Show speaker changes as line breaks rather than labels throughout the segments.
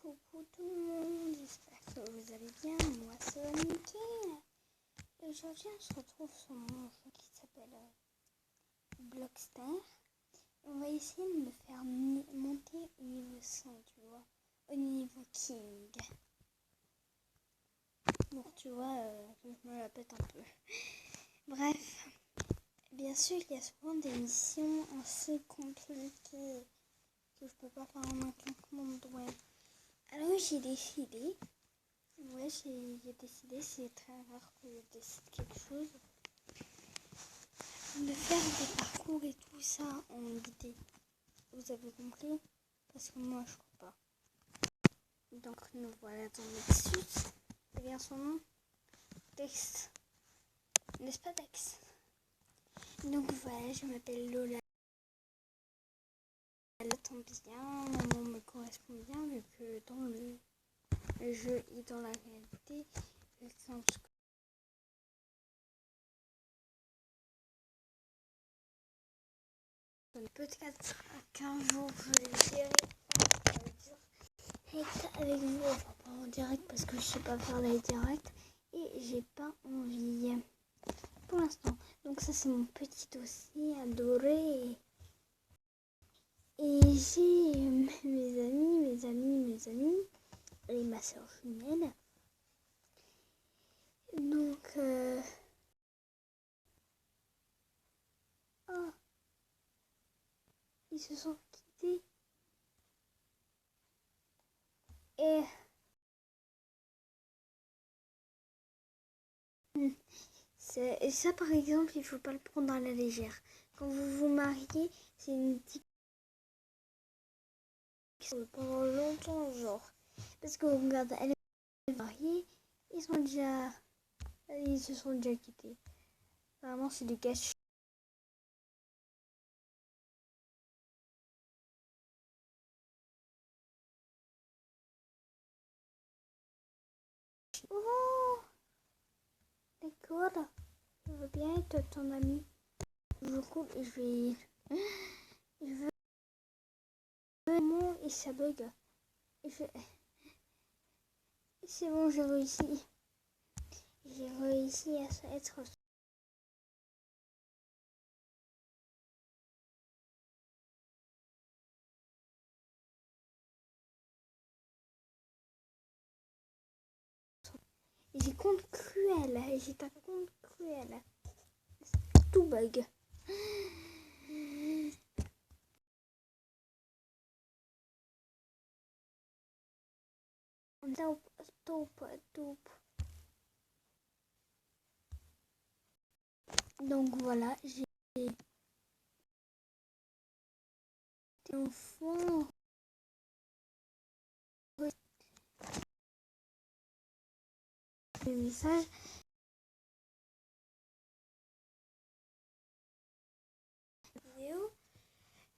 Coucou tout le monde, j'espère que vous allez bien. Moi c'est Nickel. Et aujourd'hui on se retrouve sur mon jeu qui s'appelle Blockstar. On va essayer de me faire monter au niveau 100, tu vois, au niveau King. Donc tu vois, je me la pète un peu. Bref, bien sûr il y a souvent des missions assez compliquées que je peux pas faire en un claquement de doigts. Alors j'ai décidé, c'est très rare que je décide quelque chose, de faire des parcours et tout ça en guidé. Vous avez compris? Parce que moi je crois pas. Donc nous voilà dans Nexus. C'est bien son nom? Dex. N'est-ce pas Dex? Donc voilà, je m'appelle Lola. Elle tombe bien, mon nom me correspond bien vu que dans le jeu et dans la réalité, peut-être qu'un jour je dirai avec vous, enfin pas en direct parce que je sais pas faire les directs et j'ai pas envie pour l'instant. Donc ça c'est mon petit dossier adoré. Et j'ai mes amis et ma soeur jumelle. Donc oh, ils se sont quittés. Et ça par exemple, il faut pas le prendre à la légère. Quand vous vous mariez, c'est une petite pendant longtemps, genre. Parce que regarde, elle est mariée, ils se sont déjà quittés. Vraiment, c'est du gâchis. Oh, d'accord. Je veux bien être ton ami. Je cours et je vais. Je veux. Et ça bug. C'est bon, j'ai réussi. J'ai réussi à être. J'ai compte cruel. J'ai un compte cruel. Tout bug. Top. Donc voilà, j'ai enfant. Le message. Vidéo.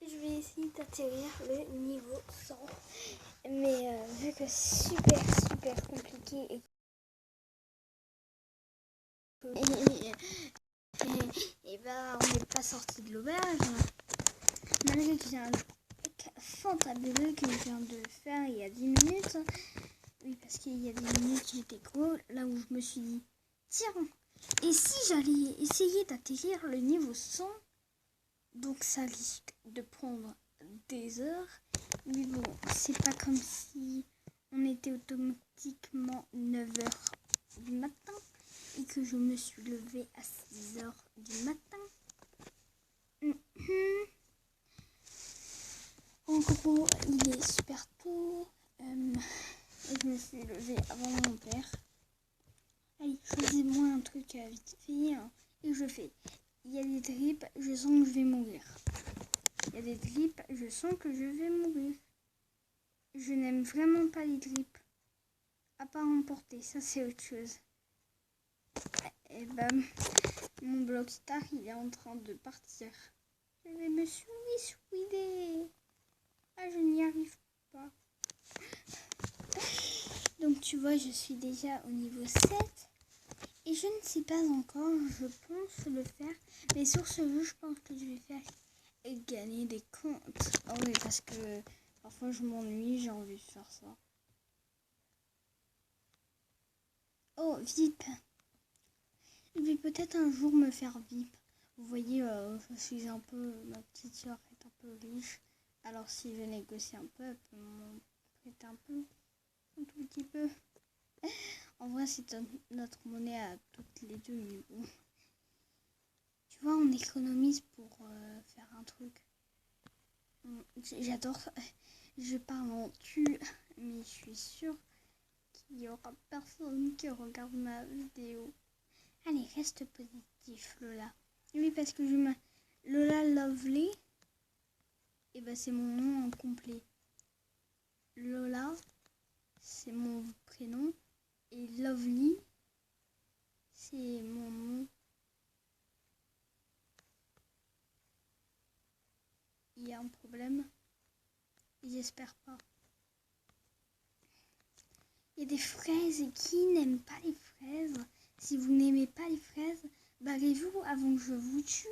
Je vais essayer d'atterrir le niveau 100. Mais vu que c'est super compliqué et bah on n'est pas sorti de l'auberge. Malgré que j'ai un fantabuleux que je viens de faire il y a 10 minutes. Oui, parce qu'il y a 10 minutes j'étais gros, là où je me suis dit, tiens, et si j'allais essayer d'atterrir le niveau 100, donc ça risque de prendre des heures. Mais bon, c'est pas comme si on était automatiquement 9h du matin et que je me suis levée à 6h du matin. En gros, il est super tôt et je me suis levée avant mon père. Allez, choisis-moi un truc à vite fait et je fais. Il y a des drips, je sens que je vais mourir. Il y a des drips, je sens que je vais mourir. Je n'aime vraiment pas les drips. À part emporter, ça c'est autre chose. Et ben, mon Blockstar, il est en train de partir. Je vais me suicider. Ah, je n'y arrive pas. Donc tu vois, je suis déjà au niveau 7. Et je ne sais pas encore, je pense le faire. Mais sur ce jeu, je pense que je vais faire gagner des comptes. Oh oui, parce que parfois je m'ennuie, j'ai envie de faire ça. Oh, VIP. Je vais peut-être un jour me faire VIP. Vous voyez, je suis un peu... Ma petite soeur est un peu riche. Alors si je négocie un peu, elle peut m'en prêter un peu. Un tout petit peu. En vrai, c'est notre monnaie à toutes les deux. Mais bon. Tu vois, on économise pour faire un truc. J'adore ça. Je parle en tu, mais je suis sûre qu'il n'y aura personne qui regarde ma vidéo. Allez, reste positif, Lola. Oui, parce que Lola Lovely, et ben c'est mon nom en complet. Lola, c'est mon prénom. Et Lovely, c'est mon nom. Il y a un problème? J'espère pas. Il y a des fraises, et qui n'aime pas les fraises? Si vous n'aimez pas les fraises, barrez-vous avant que je vous tue.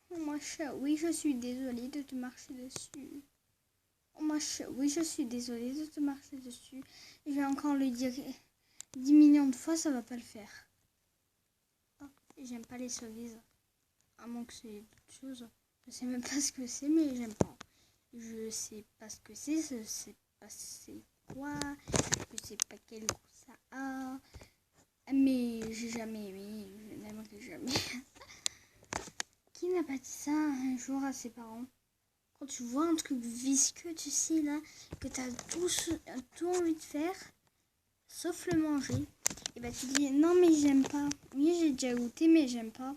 Oh ma chère, oui, je suis désolée de te marcher dessus. Oh ma chère, oui, je suis désolée de te marcher dessus. Je vais encore le dire 10 millions de fois, ça va pas le faire. Oh, j'aime pas les cerises. À moins que c'est autre chose. Je sais même pas ce que c'est, mais j'aime pas. Je sais pas ce que c'est, je sais pas c'est quoi, je sais pas quel goût ça a. Mais j'ai jamais aimé, je n'aimerais jamais. Qui n'a pas dit ça un jour à ses parents? Quand tu vois un truc visqueux, tu sais là, que tu as tout envie de faire, sauf le manger, et bah tu dis non mais j'aime pas. Oui, j'ai déjà goûté mais j'aime pas.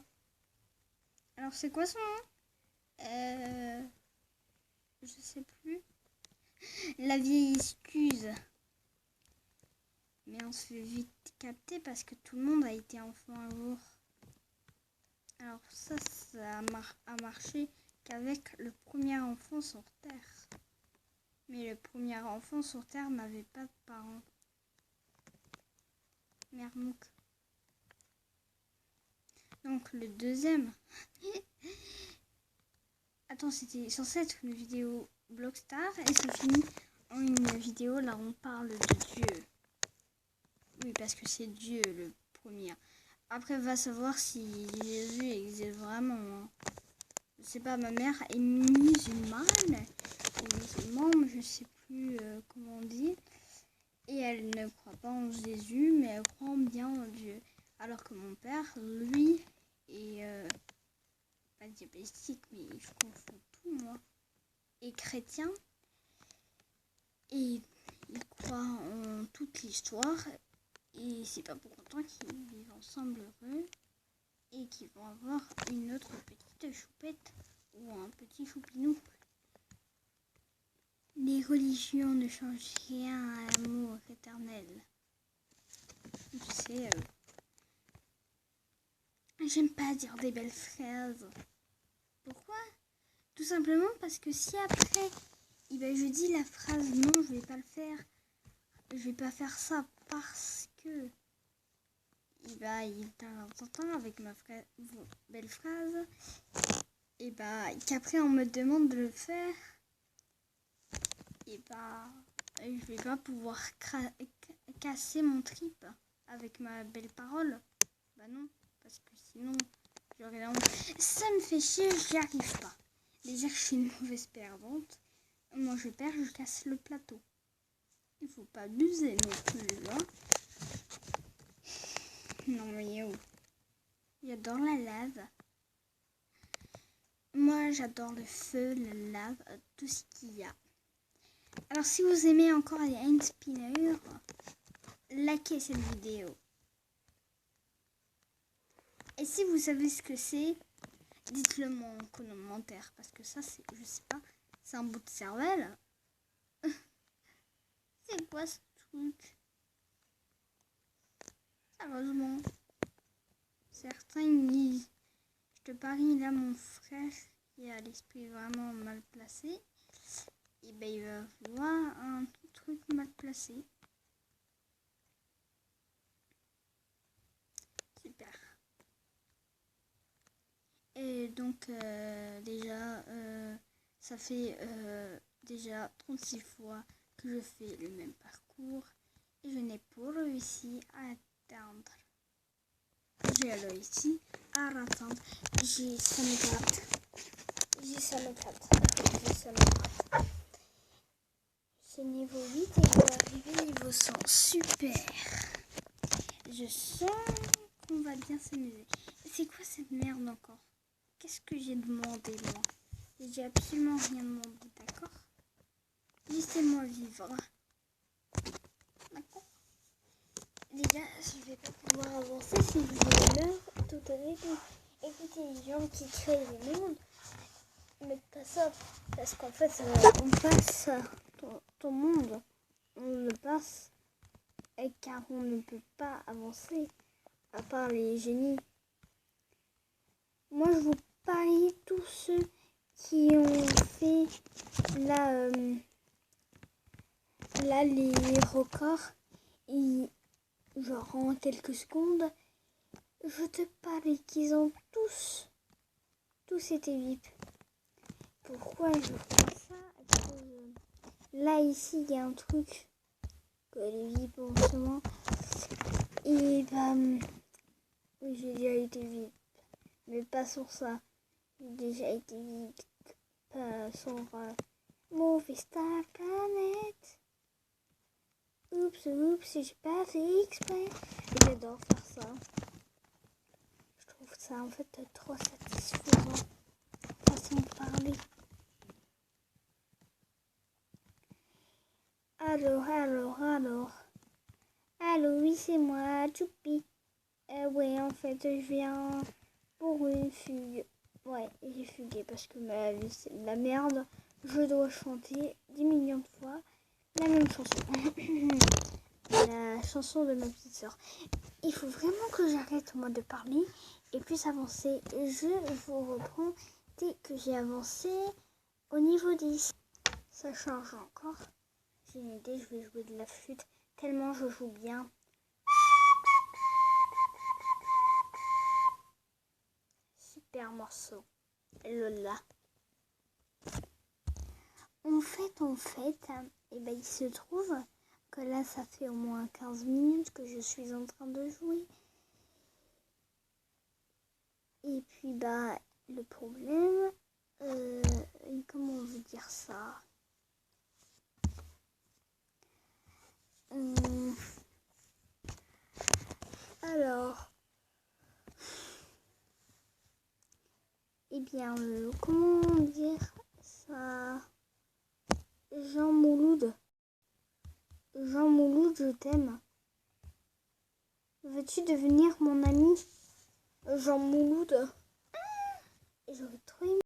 Alors c'est quoi son nom? Je sais plus. La vieille excuse. Mais on se fait vite capter parce que tout le monde a été enfant un jour. Alors ça a marché qu'avec le premier enfant sur Terre. Mais le premier enfant sur Terre n'avait pas de parents. Mermouk. Donc le deuxième. Attends, c'était censé être une vidéo Blockstar et ça finit en une vidéo là on parle de Dieu. Oui, parce que c'est Dieu le premier. Après, va savoir si Jésus existe vraiment. Hein. Je sais pas, ma mère est musulmane. Musulmane, je sais plus comment on dit. Et elle ne croit pas en Jésus, mais elle croit bien en Dieu. Alors que mon père, lui, est pas diabétique, mais je confonds tout, moi. Est chrétien. Et il croit en toute l'histoire. Et c'est pas pour autant qu'ils vivent ensemble heureux. Et qu'ils vont avoir une autre petite choupette ou un petit choupinou. Les religions ne changent rien à l'amour éternel. Tu sais, j'aime pas dire des belles phrases. Pourquoi? Tout simplement parce que si après, je dis la phrase non, je vais pas le faire. Je vais pas faire ça parce que il t'entend avec ma belle phrase. Et qu'après on me demande de le faire. Et je vais pas pouvoir casser mon trip avec ma belle parole. Bah non, parce que sinon j'aurais la honte. Ça me fait chier, j'y arrive pas. Déjà que je suis une mauvaise perdante. Moi je perds, je casse le plateau. Il faut pas abuser non plus, hein. Non mais oh. J'adore la lave. Moi j'adore le feu, la lave, tout ce qu'il y a. Alors si vous aimez encore les hand spinners, likez cette vidéo. Et si vous savez ce que c'est, dites-le moi en commentaire. Parce que ça, c'est, je sais pas, c'est un bout de cervelle. C'est quoi ce truc? Sérieusement. Certains ils disent, je te parie là mon frère qui a l'esprit vraiment mal placé. Et il va voir un truc mal placé. Super. Et donc déjà, ça fait déjà 36 fois que je fais le même parcours et je n'ai pas réussi à éteindre. J'ai l'œil ici. À attendre. Ça me gratte. Ça me gratte. C'est niveau 8 et je vais arriver niveau 100. Super. Je sens qu'on va bien s'amuser. C'est quoi cette merde encore? Qu'est-ce que j'ai demandé moi? J'ai absolument rien demandé, d'accord? Laissez-moi vivre. D'accord? Déjà, je vais pas pouvoir avancer si je meurs tout à l'heure. Écoutez, les gens qui créent les mondes, mais pas ça. Parce qu'en fait, on passe ton monde. On le passe car on ne peut pas avancer à part les génies. Moi, je vous parie tous ceux qui ont fait là les records, genre en quelques secondes, je te parie qu'ils ont tous été VIP. Pourquoi je crois ça? Parce que là, ici, il y a un truc que les VIP ont sûrement. Et oui, j'ai déjà été VIP. Mais pas sur ça. J'ai déjà été VIP. Pas sur Movie Star Planet. Oups, j'ai pas fait exprès. J'adore faire ça. Je trouve ça en fait trop satisfaisant. Façon de parler. Allô, oui, c'est moi, Choupi. Ouais, en fait, je viens pour une fugue. Ouais, j'ai fugué parce que ma vie, c'est de la merde. Je dois chanter 10 millions de fois la même chanson. La chanson de ma petite sœur. Il faut vraiment que j'arrête moi de parler et puisse avancer. Je vous reprends dès que j'ai avancé au niveau 10. Ça change encore. J'ai une idée, je vais jouer de la flûte tellement je joue bien. Super morceau. Lola. En fait, et ben il se trouve que là ça fait au moins 15 minutes que je suis en train de jouer. Et puis le problème, comment on veut dire ça? Alors, eh bien, comment dire ça? Jean Mouloud, je t'aime. Veux-tu devenir mon ami? Jean Mouloud. J'aurais trop aimé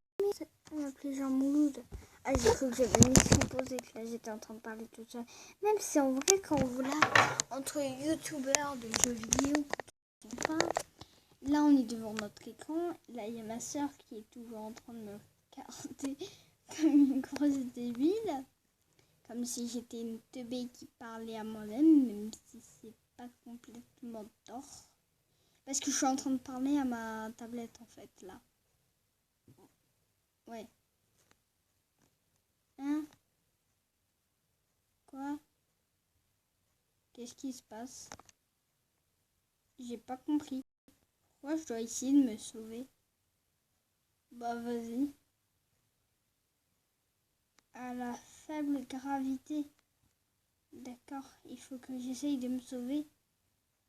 m'appeler Jean Mouloud. Ah, j'ai cru que j'avais mis supposé que là j'étais en train de parler toute seule. Même si en vrai, quand vous là, entre youtubeurs de jeux vidéo, quand on parle, là on est devant notre écran. Là il y a ma soeur qui est toujours en train de me regarder comme une grosse débile. Comme si j'étais une teubée qui parlait à moi-même, même si c'est pas complètement tort. Parce que je suis en train de parler à ma tablette en fait là. Ouais. Hein? Quoi? Qu'est-ce qui se passe? J'ai pas compris. Pourquoi je dois essayer de me sauver? Bah vas-y. À la faible gravité. D'accord, il faut que j'essaye de me sauver.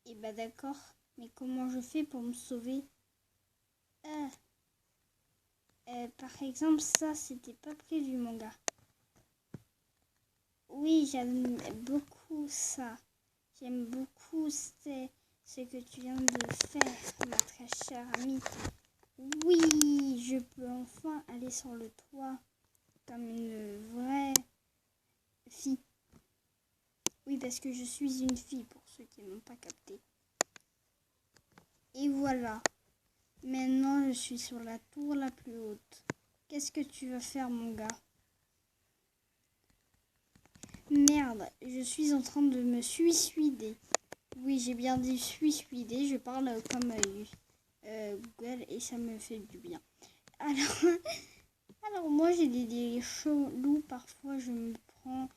Et bah d'accord, mais comment je fais pour me sauver? Par exemple, ça c'était pas prévu mon gars. Oui, j'aime beaucoup ça. J'aime beaucoup ce que tu viens de faire, ma très chère amie. Oui, je peux enfin aller sur le toit comme une vraie fille. Oui, parce que je suis une fille pour ceux qui n'ont pas capté. Et voilà. Maintenant, je suis sur la tour la plus haute. Qu'est-ce que tu vas faire, mon gars? Merde, je suis en train de me suicider. Oui, j'ai bien dit suicider. Je parle comme Google et ça me fait du bien. Alors moi, j'ai des délires chelous. Parfois, je me prends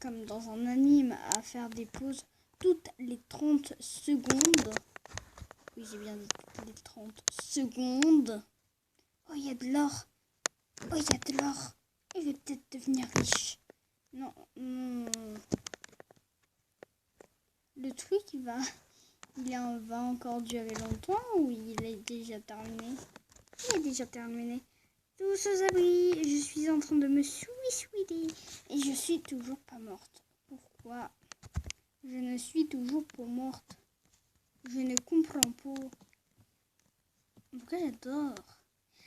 comme dans un anime à faire des pauses toutes les 30 secondes. Oui, j'ai bien dit toutes les 30 secondes. Oh, il y a de l'or. Oh, il y a de l'or. Je vais peut-être devenir riche. Non, non. Le truc, va encore durer longtemps ou il est déjà terminé? Il est déjà terminé. Tous aux abris. Je suis en train de me souiller. Et je suis toujours pas morte. Pourquoi je ne suis toujours pas morte? Je ne comprends pas. En tout cas, j'adore.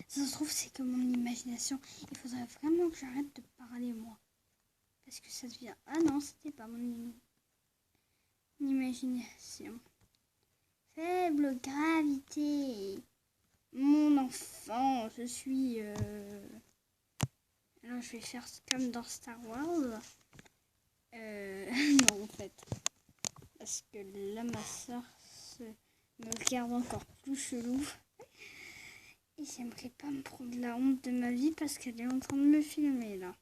Ça se trouve, c'est que mon imagination. Il faudrait vraiment que j'arrête de parler, moi. Parce que ça devient... Ah non, c'était pas mon imagination. Faible gravité. Mon enfant, je suis... Alors, je vais faire comme dans Star Wars. Non, en fait. Parce que là, ma soeur me regarde encore plus chelou. Et j'aimerais pas me prendre la honte de ma vie parce qu'elle est en train de me filmer, là.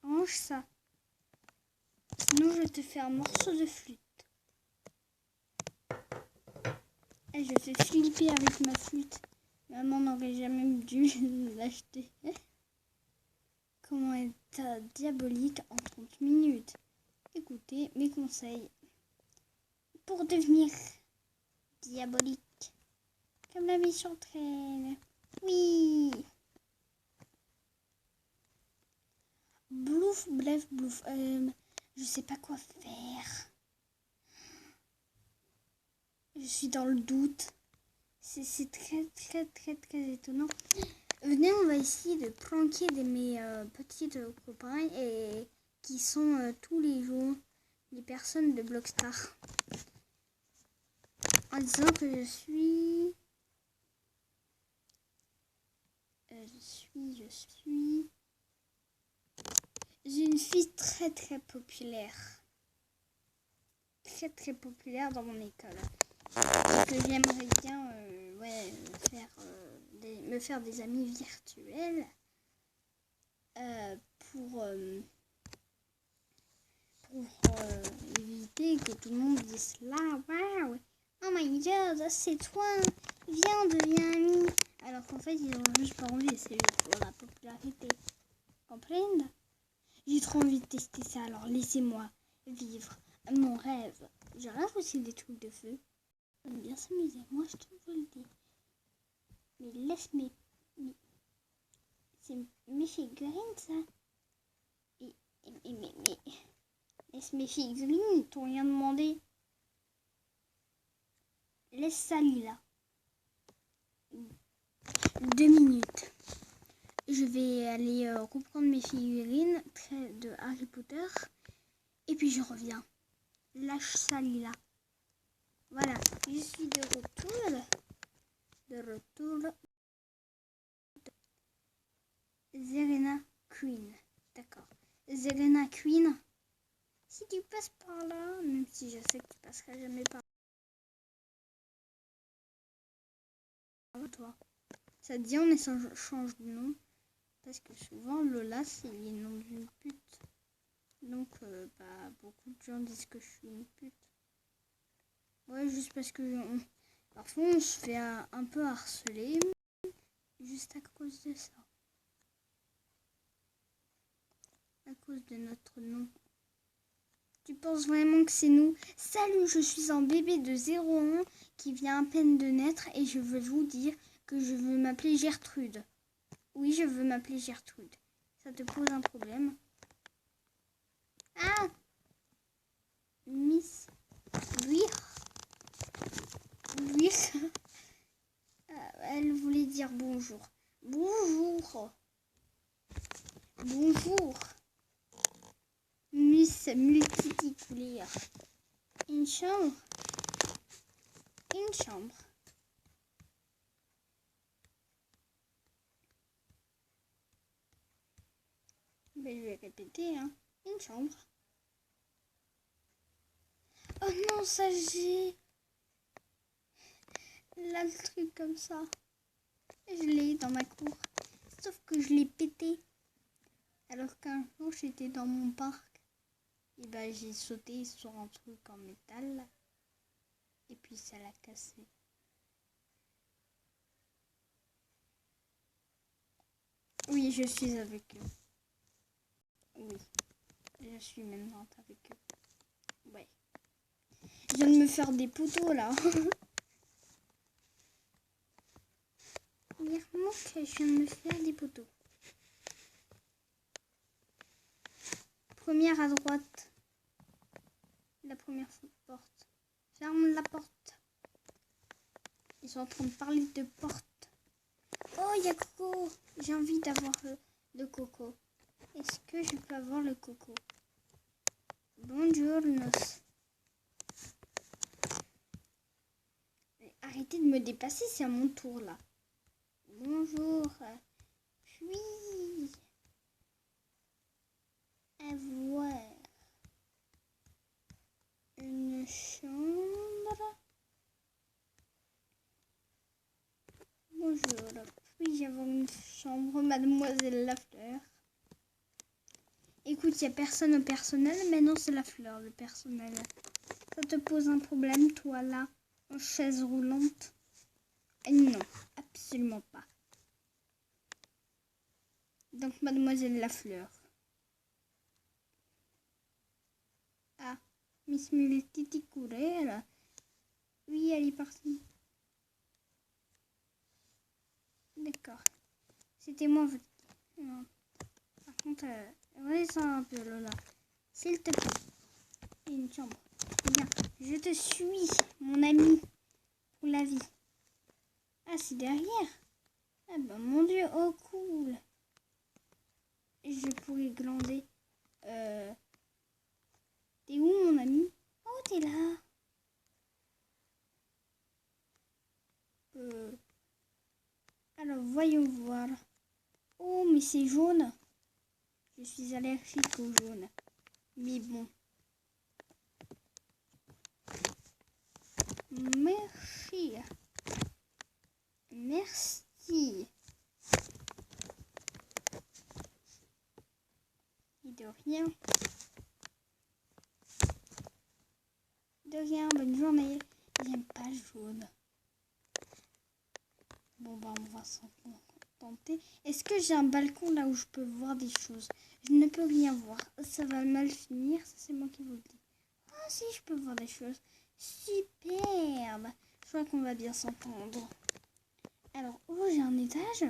Range ça. Sinon, je te fais un morceau de flûte. Et je fais flipper avec ma flûte. Maman n'aurait jamais dû l'acheter. Comment être diabolique en 30 minutes. Écoutez mes conseils pour devenir diabolique. Comme la vie s'entraîne. Oui. Blouf, blef, blouf. Je sais pas quoi faire. Je suis dans le doute. C'est très étonnant. Venez, on va essayer de pranker mes petits copains et qui sont tous les jours les personnes de Blockstar. En disant que je suis une fille très populaire. Très populaire dans mon école. Et que j'aimerais bien me faire des amis virtuels pour éviter que tout le monde dise là, waouh, oh my god, c'est toi, viens, on devient amis. Alors qu'en fait, ils ont juste pas envie, c'est juste pour la popularité. Comprendre? J'ai trop envie de tester ça, alors laissez-moi vivre mon rêve. Je rêve aussi des trucs de feu. J'aime bien s'amuser, moi je te le dis. Mais laisse c'est mes figurines ça. Mais laisse mes figurines, ils t'ont rien demandé. Laisse ça là. 2 minutes. Je vais aller reprendre mes figurines de Harry Potter. Et puis je reviens. Lâche ça là. Voilà, je suis de retour. Serena Queen. D'accord. Serena Queen. Si tu passes par là, même si je sais que tu passeras jamais par là, toi. Ça te dit on change de nom. Parce que souvent Lola c'est le nom d'une pute. Donc beaucoup de gens disent que je suis une pute. Ouais, juste parce que parfois on se fait un peu harceler. Juste à cause de ça. À cause de notre nom. Tu penses vraiment que c'est nous? Salut, je suis un bébé de 0 ans qui vient à peine de naître et je veux vous dire que je veux m'appeler Gertrude. Oui, je veux m'appeler Gertrude. Ça te pose un problème? Ah! Miss Luire. Elle voulait dire bonjour. Bonjour. Miss multiticulaire. Une chambre. Mais je vais répéter, hein. Une chambre. Oh non, ça j'ai... Là, le truc comme ça. Je l'ai dans ma cour. Sauf que je l'ai pété. Alors qu'un jour, j'étais dans mon parc. Et bah j'ai sauté sur un truc en métal. Et puis ça l'a cassé. Oui, je suis avec eux. Oui, je suis maintenant avec eux. Ouais. Je viens de me faire des poteaux là. Clairement que je viens de me faire des poteaux. Première à droite. La première porte. Ferme la porte. Ils sont en train de parler de porte. Oh, il y a Coco. J'ai envie d'avoir le Coco. Est-ce que je peux avoir le Coco? Bonjour, Nos. Arrêtez de me dépasser, c'est à mon tour là. Bonjour. Puis avoir une chambre. Bonjour. Puis-je avoir une chambre, mademoiselle Lafleur? Écoute, il n'y a personne au personnel, mais non, c'est Lafleur, le personnel. Ça te pose un problème, toi, là, en chaise roulante? Non, absolument pas. Donc, mademoiselle Lafleur. Ah, Miss Muletti courait, là. Oui, elle est partie. D'accord. C'était moi, votre... Non. Par contre, redescends un peu, Lola. S'il te plaît. Il y a une chambre. Bien, je te suis, mon ami, pour la vie. Ah, c'est derrière. Ah ben, mon Dieu, oh cool. Je pourrais glander. T'es où, mon ami? Oh, t'es là. Alors, voyons voir. Oh, mais c'est jaune. Je suis allergique au jaune. Mais bon. Merci. Merci. Et de rien. De rien, bonne journée. J'aime pas le jaune. Bon, bah, on va s'en contenter. Est-ce que j'ai un balcon là où je peux voir des choses? Je ne peux rien voir. Ça va mal finir. Ça, c'est moi qui vous le dis. Ah, si, je peux voir des choses. Superbe. Je crois qu'on va bien s'entendre. Alors, oh, j'ai un étage.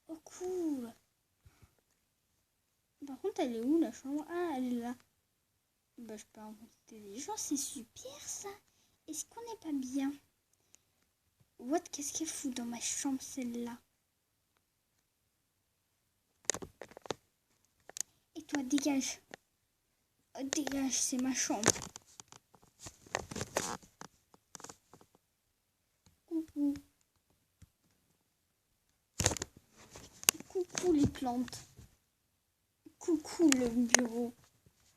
Oh, cool. Par contre, elle est où, la chambre? Ah, elle est là. Bah, je peux inviter des gens. C'est super, ça. Est-ce qu'on n'est pas bien? What? Qu'est-ce qu'elle fout dans ma chambre, celle-là? Et toi, dégage. Oh, dégage, c'est ma chambre. Coucou. Coucou les plantes. Coucou le bureau.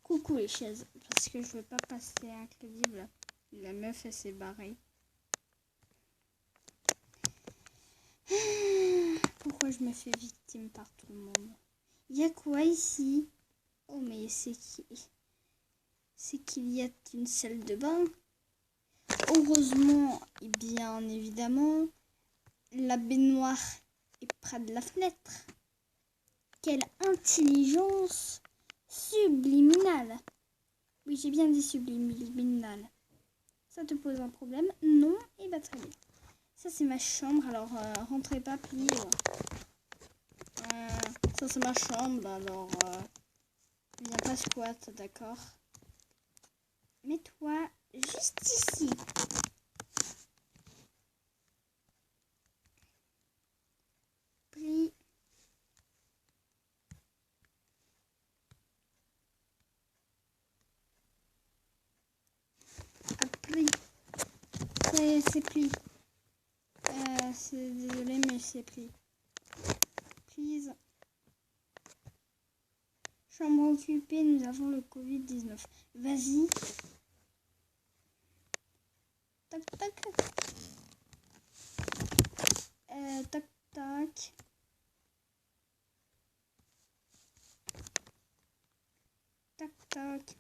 Coucou les chaises. Parce que je veux pas passer incrédible. La meuf, elle s'est barrée. Pourquoi je me fais victime par tout le monde? Il y a quoi ici? Oh, mais c'est qu'il y a une salle de bain. Heureusement, et bien évidemment, la baignoire est près de la fenêtre. Quelle intelligence subliminale. Oui, j'ai bien dit subliminale. Ça te pose un problème? Non? Et bah très bien. Ça, c'est ma chambre. Alors, rentrez pas, pliez. Ça, c'est ma chambre. Alors, viens pas squat, d'accord? Mets-toi juste ici. Plie. Plie. C'est plie. C'est désolé, mais c'est plie. Please. Chambre occupée, nous avons le Covid-19. Vas-y. Tac, tac. Tac, tac. Tac, tac.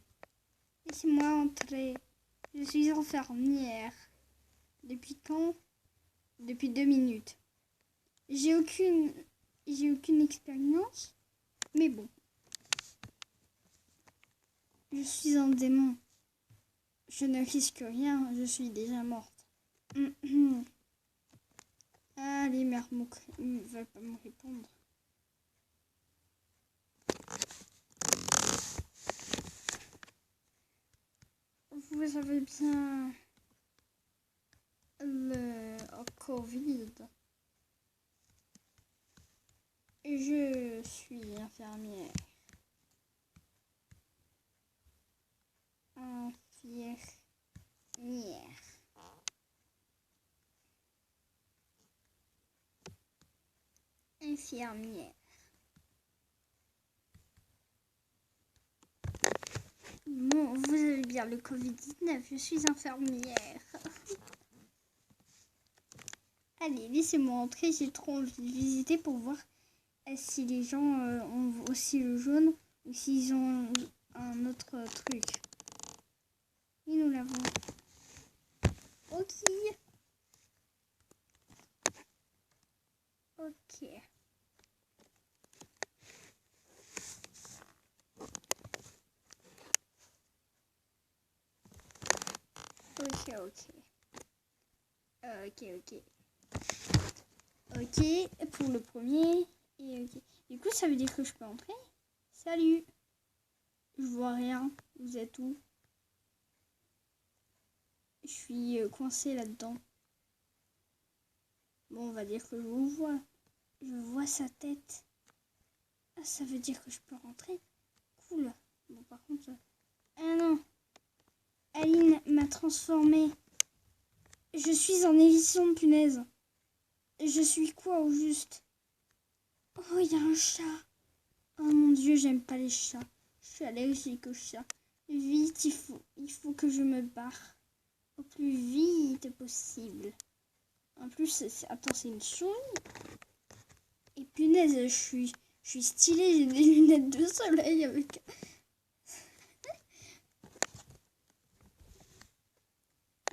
Laissez-moi entrer. Je suis infirmière. Depuis quand? Depuis 2 minutes. J'ai aucune expérience, mais bon. Je suis un démon. Je ne risque rien, je suis déjà morte. Ah, les mères ne veulent pas me répondre. Vous avez bien le Covid. Je suis infirmière. Infirmière. Bon, vous avez bien le Covid-19, je suis infirmière. Allez, laissez-moi entrer, j'ai trop envie de visiter pour voir si les gens ont aussi le jaune ou s'ils ont un autre truc. Et nous l'avons. Ok. Ok. Ok, pour le premier. Et ok. Du coup, ça veut dire que je peux entrer? Salut. Je vois rien. Vous êtes où? Je suis coincée là-dedans. Bon, on va dire que je vous vois. Je vois sa tête. Ah, ça veut dire que je peux rentrer? Cool. Bon, par contre... Ah non. Aline m'a transformée. Je suis en émission de punaise. Je suis quoi au juste? Oh, il y a un chat. Oh mon Dieu, j'aime pas les chats. Je suis allergique aux chats. Vite, il faut que je me barre. Au plus vite possible. En plus, attends, c'est une souris. Et punaise, je suis stylée, j'ai des lunettes de soleil avec...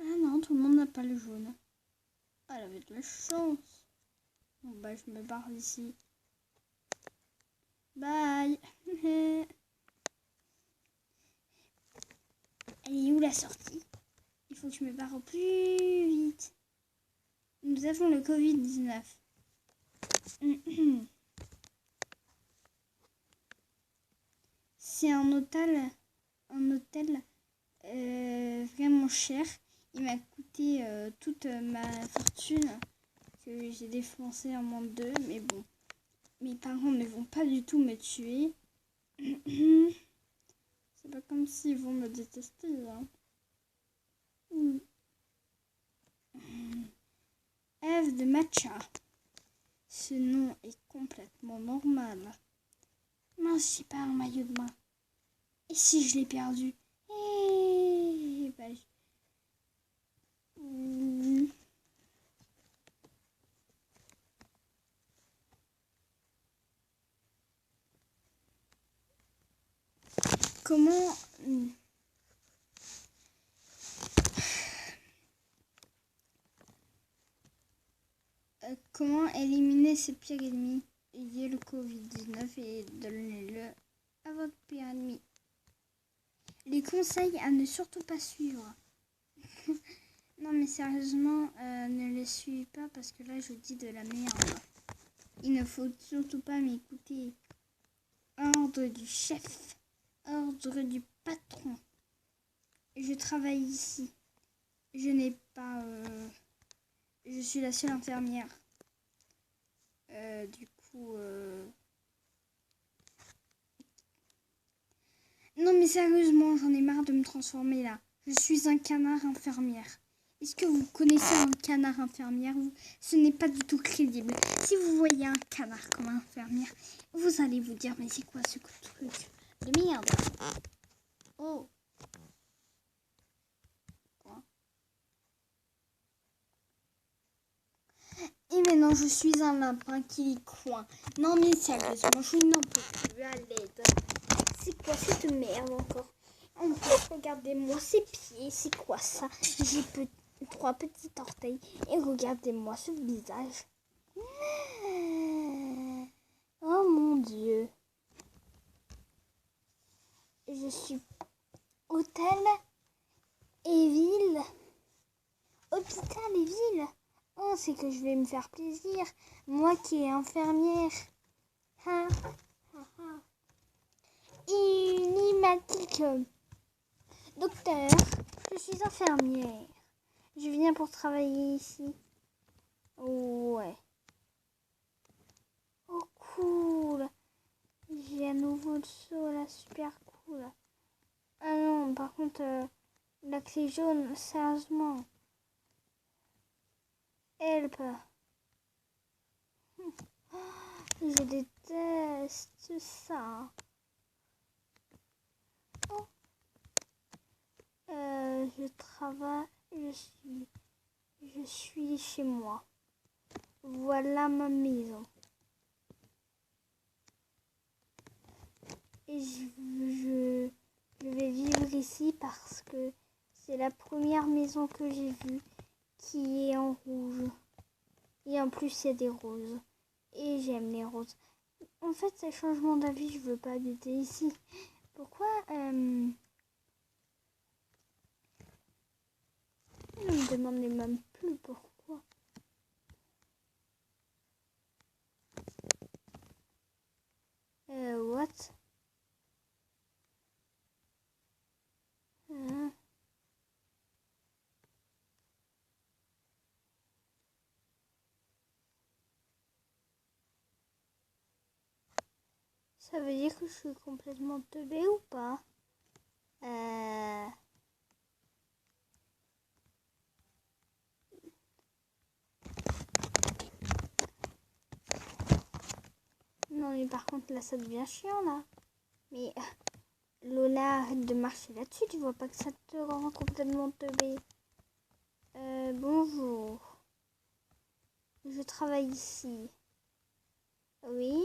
Ah non, tout le monde n'a pas le jaune. Ah, elle avait de la chance. Bon, bah, je me barre d'ici. Bye. Elle est où la sortie? Il faut que je me barre au plus vite. Nous avons le Covid-19. C'est un hôtel vraiment cher. Il m'a coûté toute ma fortune que j'ai dépensée en moins de 2. Mais bon, mes parents ne vont pas du tout me tuer. C'est pas comme s'ils vont me détester. Hein. Ève de matcha. Ce nom est complètement normal. Mince, j'ai pas un maillot de bain. Et si je l'ai perdu? Comment... Comment éliminer ces pires ennemis? Ayez le Covid-19 et donnez-le à votre pire ennemi. Les conseils à ne surtout pas suivre. Non mais sérieusement, ne les suivez pas parce que là je dis de la merde. Il ne faut surtout pas m'écouter. Ordre du chef. Ordre du patron. Je travaille ici. Je n'ai pas... Je suis la seule infirmière. Du coup... Non mais sérieusement, j'en ai marre de me transformer là. Je suis un canard infirmière. Est-ce que vous connaissez un canard infirmière? Ce n'est pas du tout crédible. Si vous voyez un canard comme infirmière, vous allez vous dire, mais c'est quoi ce truc de merde? Oh. Quoi? Et maintenant, je suis un lapin qui coin. Non mais sérieusement, je n'en peux plus, à l'aide. C'est quoi cette merde encore? En plus, regardez-moi ces pieds. C'est quoi ça? J'ai 3 petits orteils. Et regardez-moi ce visage. Oh mon Dieu. Je suis hôtel et ville. Hôpital et ville. Oh, c'est que je vais me faire plaisir. Moi qui est infirmière. Ha, ha, ha. Unimatique. Docteur, je suis infirmière. Je viens pour travailler ici. Ouais. Oh, cool. J'ai à nouveau le saut là, super cool. Ah non, par contre, la clé jaune, sérieusement. Help. Je déteste ça. Oh. Je travaille, je suis chez moi. Voilà ma maison. Et je vais vivre ici parce que c'est la première maison que j'ai vue qui est en rouge. Et en plus, il y a des roses. Et j'aime les roses. En fait, c'est changement d'avis, je veux pas habiter ici. Pourquoi je me demande même plus pourquoi. What? Ça veut dire que je suis complètement teubée ou pas? Non mais par contre là ça devient chiant là. Mais Lola, arrête de marcher là-dessus, tu vois pas que ça te rend complètement teubée. Bonjour. Je travaille ici. Oui.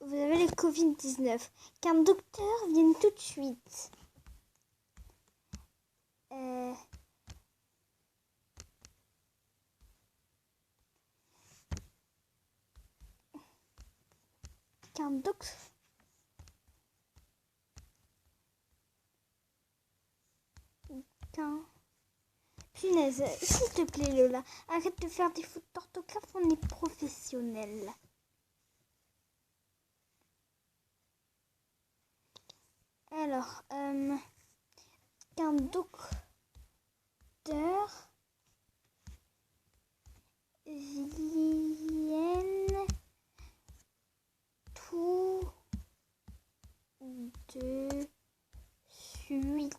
Vous avez le Covid-19. Qu'un docteur vienne tout de suite. Qu'un docteur... Punaise, s'il te plaît Lola, arrête de faire des fautes d'orthographe, on est professionnels. Alors, qu'un docteur vienne tout de suite.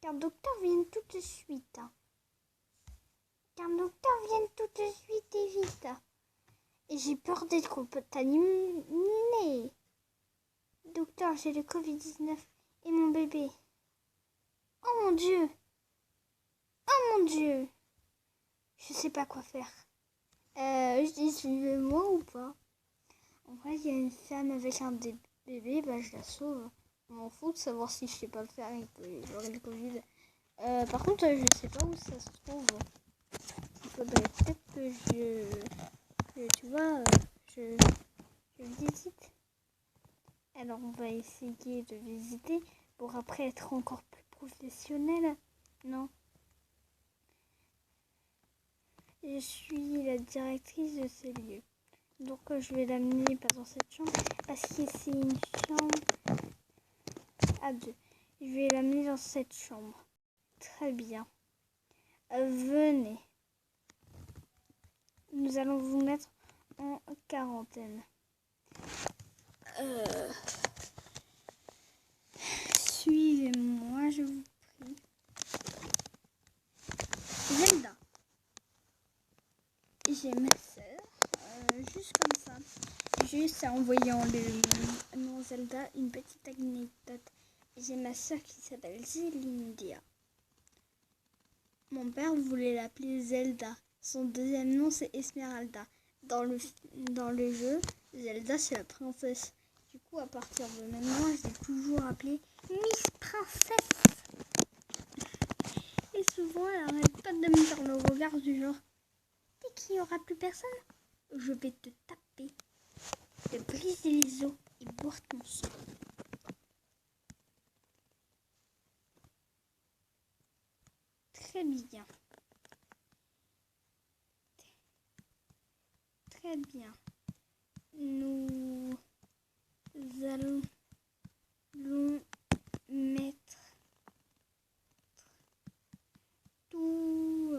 Qu'un docteur vienne tout de suite. Qu'un docteur vienne tout de suite et vite. Et j'ai peur d'être contaminé. Docteur, j'ai le Covid-19 et mon bébé. Oh mon Dieu. Oh mon Dieu. Je sais pas quoi faire. Je dis suivez-moi ou pas? En vrai, il y a une femme avec un bébé, bah je la sauve. On m'en fout de savoir si je sais pas le faire et que j'aurai le Covid. Par contre, je sais pas où ça se trouve. Il faudrait peut-être que tu vois, je visite. Alors, on va essayer de visiter pour après être encore plus professionnel. Non. Je suis la directrice de ces lieux. Donc, je vais l'amener pas dans cette chambre parce que c'est une chambre à 2. Je vais l'amener dans cette chambre. Très bien. Venez. Nous allons vous mettre en quarantaine. Suivez-moi, je vous prie. Zelda. J'ai ma sœur, juste comme ça. Juste en voyant le nom Zelda, une petite anecdote. J'ai ma sœur qui s'appelle Zelindia. Mon père voulait l'appeler Zelda. Son deuxième nom c'est Esmeralda. dans le jeu, Zelda c'est la princesse. Du coup, à partir de maintenant, je vais toujours appeler Miss Princesse. Et souvent, elle arrête pas de me faire le regard du genre, dès qu'il n'y aura plus personne, je vais te taper, te briser les os et boire ton sang. Très bien. Très bien. Nous allons mettre tout...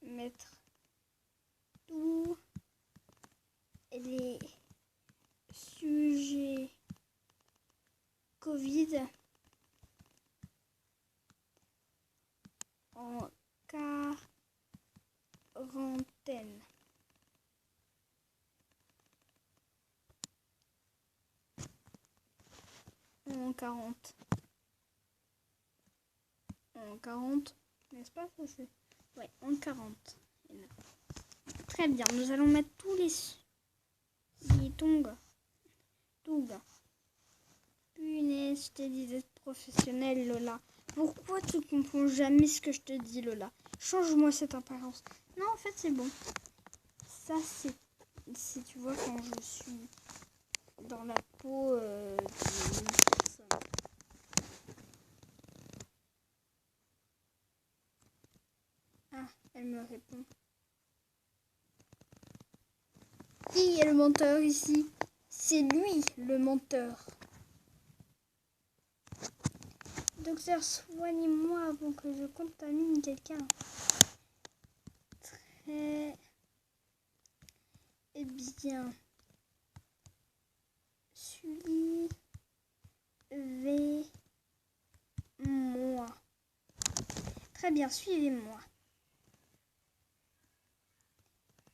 mettre tous les sujets Covid en quarantaine. En 40. En 40, n'est-ce pas ça c'est... Ouais, en 40. Très bien, nous allons mettre tous les tongs. Punaise, je t'ai dit d'être professionnel, Lola. Pourquoi tu comprends jamais ce que je te dis, Lola? Change-moi cette apparence. Non, en fait, c'est bon. Ça, c'est tu vois, quand je suis dans la peau d'une personne. Ah, elle me répond. Qui est le menteur ici? C'est lui, le menteur. Docteur, soignez-moi avant que je contamine quelqu'un. Très bien. Suivez-moi. Très bien, suivez-moi.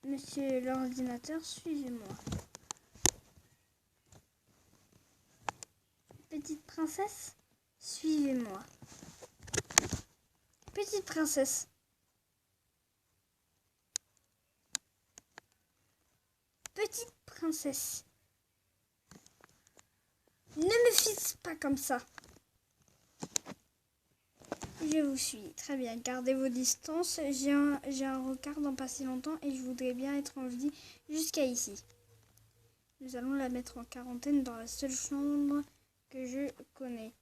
Monsieur l'ordinateur, suivez-moi. Petite princesse, suivez-moi. Petite princesse. Petite princesse. Ne me fixe pas comme ça. Je vous suis. Très bien. Gardez vos distances. J'ai un requart dans pas si longtemps et je voudrais bien être en vie jusqu'à ici. Nous allons la mettre en quarantaine dans la seule chambre que je connais.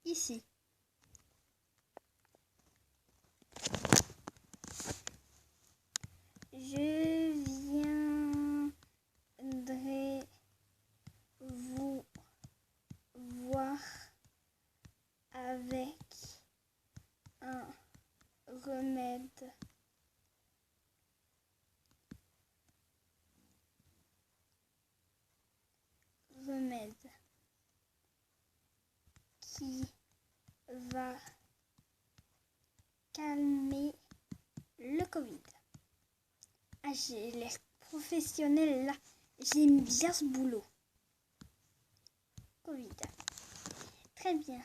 Ici. Je viendrai vous voir avec un remède. Qui va calmer le Covid. Ah, j'ai l'air professionnel là. J'aime bien ce boulot. Covid. Très bien.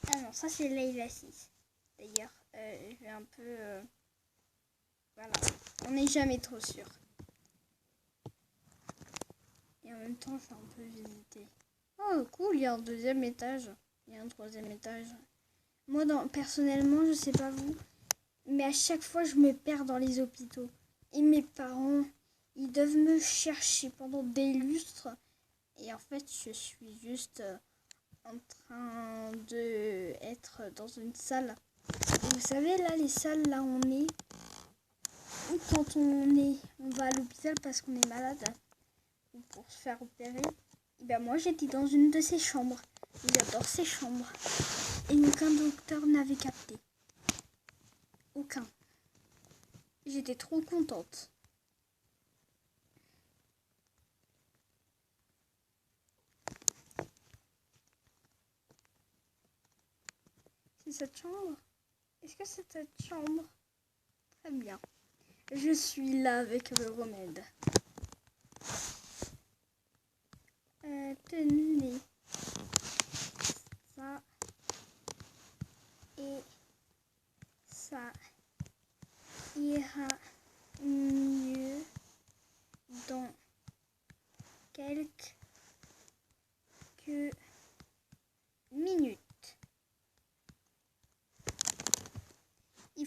Ah non, ça c'est Layla 6. D'ailleurs, je vais un peu... voilà. On n'est jamais trop sûr. Et en même temps, je suis un peu visiter. Oh, cool, il y a un deuxième étage. Il y a un troisième étage. Moi, personnellement, je sais pas vous, mais à chaque fois, je me perds dans les hôpitaux. Et mes parents, ils doivent me chercher pendant des lustres. Et en fait, je suis juste en train de être dans une salle. Et vous savez, là, les salles, là, on est... Quand on va à l'hôpital parce qu'on est malade ou pour se faire opérer. Et ben moi, j'étais dans une de ces chambres. J'adore ces chambres. Et aucun docteur n'avait capté. Aucun. J'étais trop contente. C'est cette chambre? Est-ce que c'est cette chambre? Très bien. Je suis là avec le remède. Tenez. Ça. Et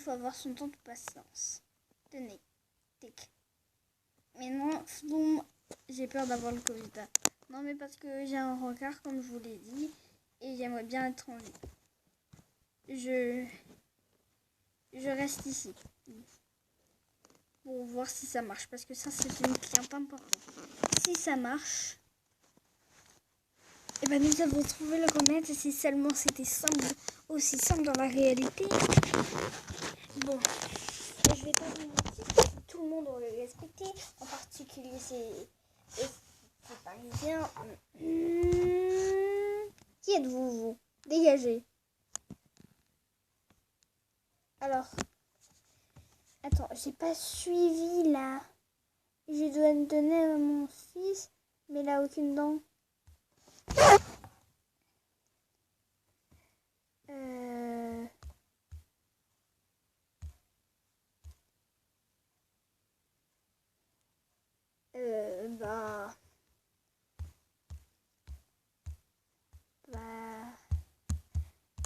faut avoir son temps de patience. Tenez, tic. Mais non, Floum, j'ai peur d'avoir le Covid. Non, mais parce que j'ai un rencard, comme je vous l'ai dit, et j'aimerais bien être en vie. Je reste ici. Pour voir si ça marche, parce que ça, c'est une cliente importante. Si ça marche, et ben nous avons trouvé le remède, et si seulement c'était simple, aussi simple dans la réalité. Bon, je vais pas vous mentir, tout le monde aurait respecté, en particulier ces Parisiens. Qui êtes-vous, vous? Dégagez. Alors, attends, j'ai pas suivi là. Je dois me donner à mon fils, mais il a aucune dent.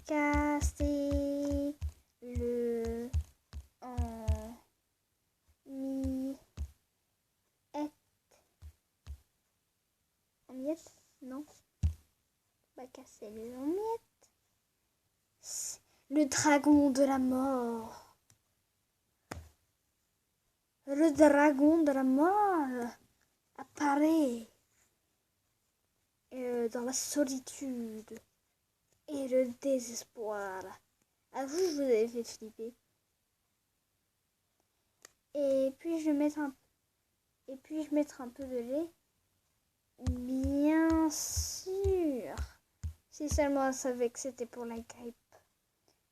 Casser le en miettes, non, casser le en miettes. Le dragon de la mort. Le dragon de la mort apparaît dans la solitude et le désespoir. À vous, je vous ai fait flipper. Et puis je vais mettre un peu de lait. Bien sûr. Si seulement on savait que c'était pour la grippe.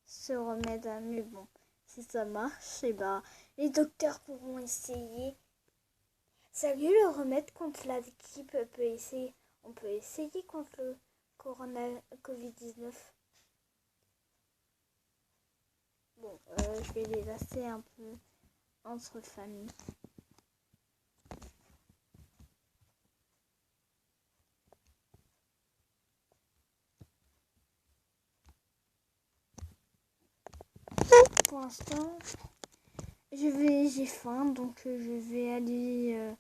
Ce remède, mais bon, si ça marche, et ben les docteurs pourront essayer. Salut, le remède contre la grippe on peut essayer contre le Covid-19. Bon, je vais les laisser un peu entre familles. Pour l'instant, j'ai faim, donc je vais aller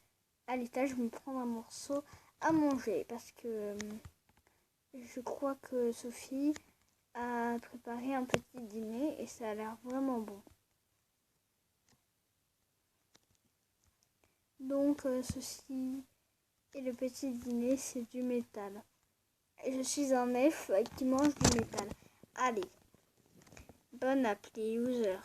à l'étage me prendre un morceau à manger parce que je crois que Sophie a préparé un petit dîner et ça a l'air vraiment bon. Donc ceci est le petit dîner, c'est du métal. Et je suis un elfe qui mange du métal. Allez, bon appétit, user.